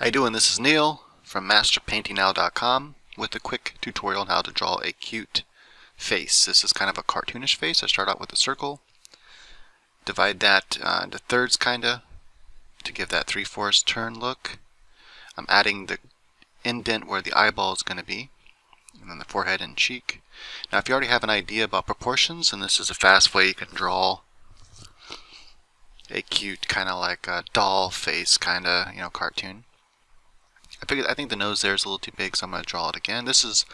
How you doing? This is Neil from masterpaintingnow.com with a quick tutorial on how to draw a cute face. This is kind of a cartoonish face. I start out with a circle, divide that into thirds kinda to give that 3/4 turn look. I'm adding the indent where the eyeball is going to be, and then the forehead and cheek. Now if you already have an idea about proportions, and this is a fast way you can draw a cute kind of like a doll face kind of, cartoon. I think the nose there is a little too big, so I'm going to draw it again. This is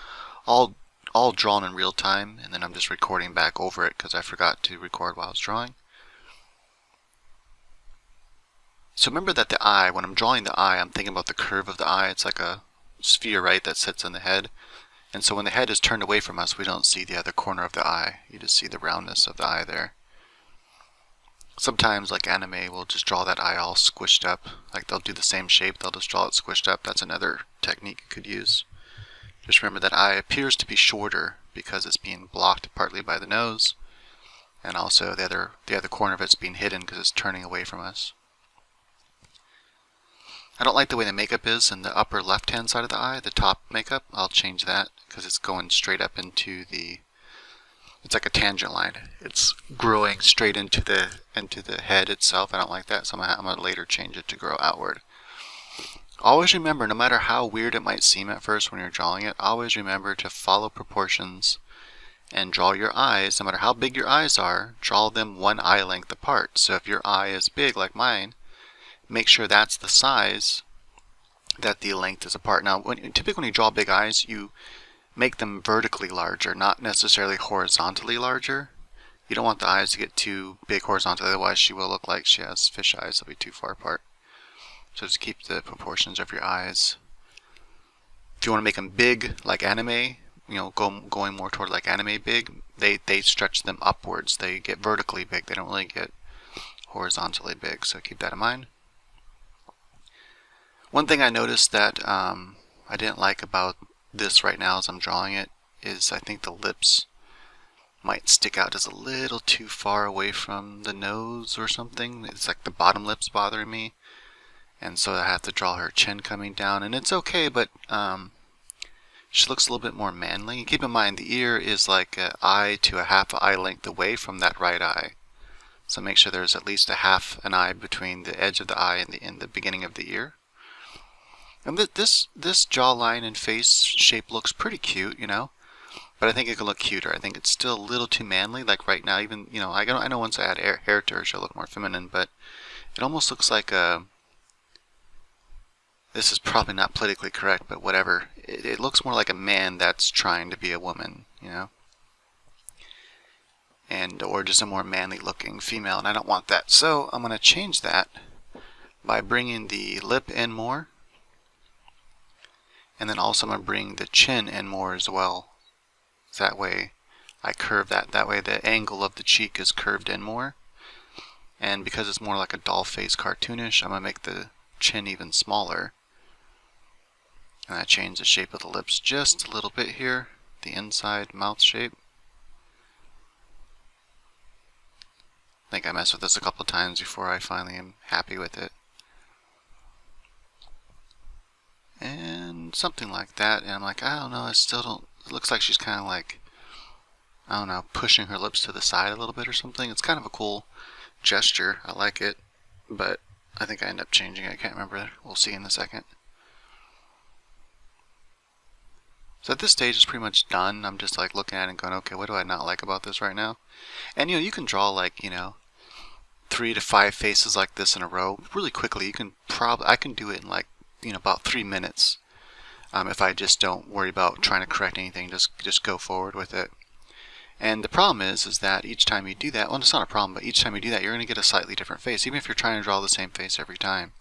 all drawn in real time, and then I'm just recording back over it because I forgot to record while I was drawing. So remember that the eye, when I'm drawing the eye, I'm thinking about the curve of the eye. It's like a sphere, right, that sits on the head. And so when the head is turned away from us, we don't see the other corner of the eye. You just see the roundness of the eye there. Sometimes, like anime, we'll just draw that eye all squished up. Like they'll do the same shape, they'll just draw it squished up. That's another technique you could use. Just remember that eye appears to be shorter because it's being blocked partly by the nose, and also the other corner of it's being hidden because it's turning away from us. I don't like the way the makeup is in the upper left-hand side of the eye, the top makeup. I'll change that because it's going straight up into the... It's like a tangent line. It's growing straight into the head itself. I don't like that, so I'm going to later change it to grow outward. Always remember, no matter how weird it might seem at first when you're drawing it, always remember to follow proportions and draw your eyes. No matter how big your eyes are, draw them one eye length apart. So if your eye is big like mine, make sure that's the size that the length is apart. Now, typically when you draw big eyes, you make them vertically larger, not necessarily horizontally larger. You don't want the eyes to get too big horizontally, otherwise she will look like she has fish eyes. They'll be too far apart. So just keep the proportions of your eyes. If you want to make them big like anime, going more toward like anime big, they stretch them upwards. They get vertically big. They don't really get horizontally big, so keep that in mind. One thing I noticed that I didn't like about this right now as I'm drawing it is I think the lips might stick out just a little too far away from the nose or something. It's like the bottom lip's bothering me, and so I have to draw her chin coming down, and it's okay, but she looks a little bit more manly. Keep in mind the ear is like an eye to a half eye length away from that right eye, so make sure there's at least a half an eye between the edge of the eye and the beginning of the ear. And this jawline and face shape looks pretty cute, but I think it could look cuter. I think it's still a little too manly. Like right now, even, I know once I add hair to her, she'll look more feminine, but it almost looks like a... This is probably not politically correct, but whatever. It looks more like a man that's trying to be a woman, or just a more manly looking female, and I don't want that. So I'm going to change that by bringing the lip in more. And then also I'm going to bring the chin in more as well. That way I curve that. That way the angle of the cheek is curved in more. And because it's more like a doll face cartoonish, I'm going to make the chin even smaller. And I change the shape of the lips just a little bit here. The inside mouth shape. I think I messed with this a couple times before I finally am happy with it. And something like that, and I'm like, I don't know, I still don't, it looks like she's kind of like, I don't know, pushing her lips to the side a little bit or something. It's kind of a cool gesture, I like it, but I think I end up changing it, I can't remember, we'll see in a second. So at this stage it's pretty much done. I'm just like looking at it and going, okay, what do I not like about this right now? And you can draw like, 3 to 5 faces like this in a row really quickly. I can do it in like, about 3 minutes. If I just don't worry about trying to correct anything, just go forward with it. And the problem is that each time you do that, well, it's not a problem, but each time you do that, you're going to get a slightly different face, even if you're trying to draw the same face every time.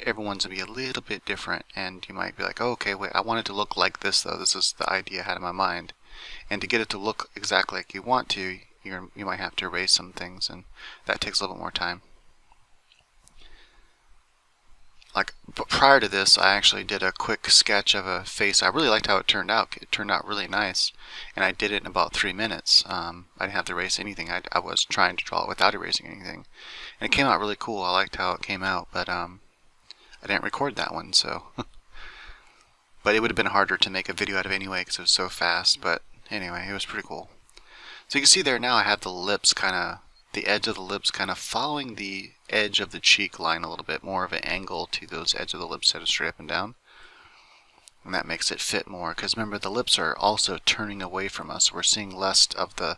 Everyone's going to be a little bit different, and you might be like, oh, okay, wait, I want it to look like this, though. This is the idea I had in my mind. And to get it to look exactly like you want to, you might have to erase some things, and that takes a little bit more time. But prior to this, I actually did a quick sketch of a face. I really liked how it turned out. It turned out really nice, and I did it in about 3 minutes. I didn't have to erase anything. I was trying to draw it without erasing anything, and it came out really cool. I liked how it came out, but I didn't record that one, so. But it would have been harder to make a video out of anyway because it was so fast. But anyway, it was pretty cool. So you can see there now I have the lips the edge of the lips kind of following the edge of the cheek line a little bit, more of an angle to those edge of the lips that are straight up and down. And that makes it fit more, because remember the lips are also turning away from us. We're seeing less of the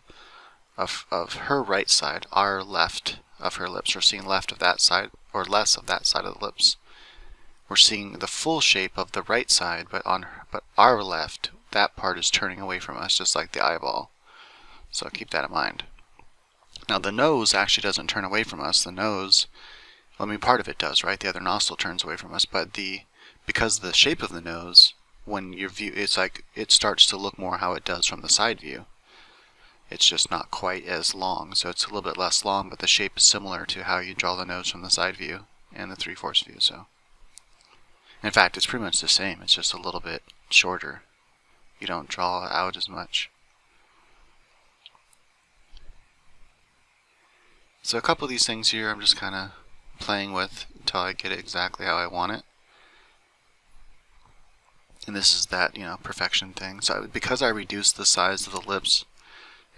of her right side, our left of her lips. We're seeing left of that side, or less of that side of the lips. We're seeing the full shape of the right side, but our left, that part is turning away from us, just like the eyeball. So keep that in mind. Now the nose actually doesn't turn away from us. The nose, well, I mean, part of it does, right? The other nostril turns away from us, but because of the shape of the nose, when you view, it's like it starts to look more how it does from the side view. It's just not quite as long, so it's a little bit less long, but the shape is similar to how you draw the nose from the side view and the 3/4 view. So, in fact, it's pretty much the same. It's just a little bit shorter. You don't draw out as much. So a couple of these things here I'm just kind of playing with until I get it exactly how I want it. And this is that, perfection thing. So because I reduced the size of the lips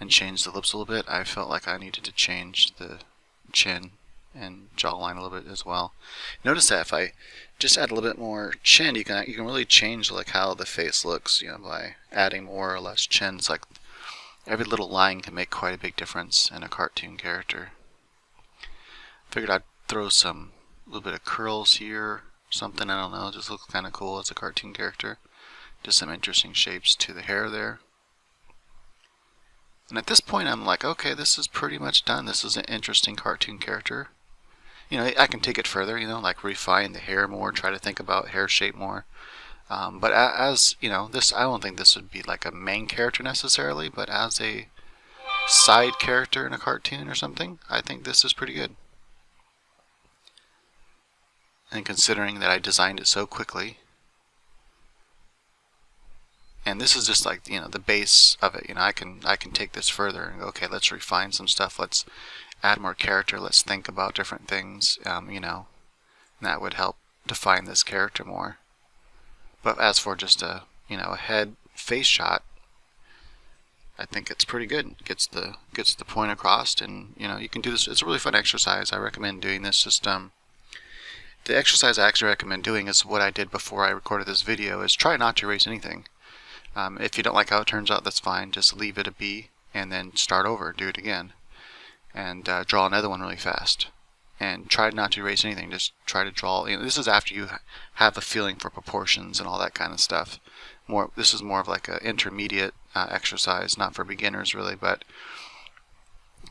and changed the lips a little bit, I felt like I needed to change the chin and jawline a little bit as well. Notice that if I just add a little bit more chin, you can really change like how the face looks, by adding more or less chin. It's like every little line can make quite a big difference in a cartoon character. Figured I'd throw a little bit of curls here, something, I don't know, just looks kind of cool as a cartoon character. Just some interesting shapes to the hair there. And at this point I'm like, okay, this is pretty much done. This is an interesting cartoon character. I can take it further, like refine the hair more, try to think about hair shape more. But as, this, I don't think this would be like a main character necessarily, but as a side character in a cartoon or something, I think this is pretty good. And considering that I designed it so quickly, and this is just like the base of it, I can take this further and go, okay, let's refine some stuff, let's add more character, let's think about different things, and that would help define this character more. But as for just a head face shot, I think it's pretty good. It gets the point across, and you can do this. It's a really fun exercise. I recommend doing this. Just the exercise I actually recommend doing is what I did before I recorded this video, is try not to erase anything. If you don't like how it turns out, that's fine. Just leave it a B and then start over, do it again. And draw another one really fast. And try not to erase anything. Just try to draw. This is after you have a feeling for proportions and all that kind of stuff. This is more of like an intermediate exercise, not for beginners really, but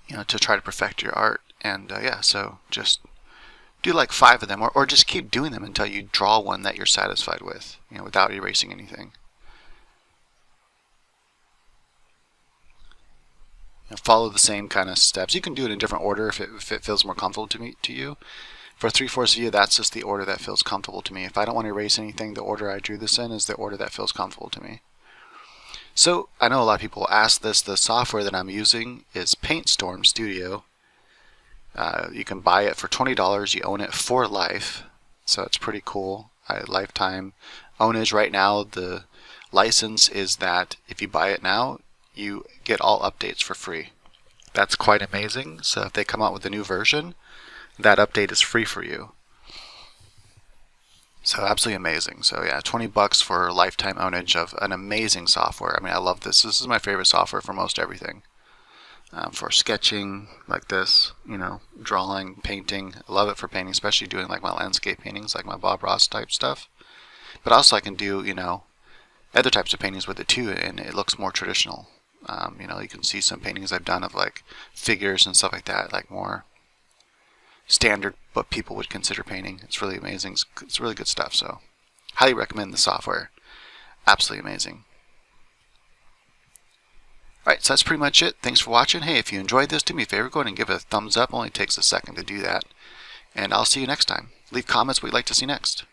to try to perfect your art. And yeah, so just do like 5 of them, or just keep doing them until you draw one that you're satisfied with, without erasing anything. Follow the same kind of steps. You can do it in a different order if it feels more comfortable to you. For 3/4 view, that's just the order that feels comfortable to me. If I don't want to erase anything, the order I drew this in is the order that feels comfortable to me. So I know a lot of people ask this. The software that I'm using is PaintStorm Studio. You can buy it for $20. You own it for life, so it's pretty cool. Lifetime ownage. Right now, the license is that if you buy it now, you get all updates for free. That's quite amazing. So if they come out with a new version, that update is free for you. So absolutely amazing. So yeah, $20 for lifetime ownage of an amazing software. I mean, I love this. This is my favorite software for most everything. For sketching like this, drawing, painting. I love it for painting, especially doing like my landscape paintings, like my Bob Ross type stuff. But also I can do, other types of paintings with it too, and it looks more traditional. You can see some paintings I've done of like figures and stuff like that, like more standard what people would consider painting. It's really amazing. It's really good stuff. So highly recommend the software. Absolutely amazing. Alright, so that's pretty much it. Thanks for watching. Hey, if you enjoyed this, do me a favor, go ahead and give it a thumbs up. It only takes a second to do that. And I'll see you next time. Leave comments what you'd like to see next.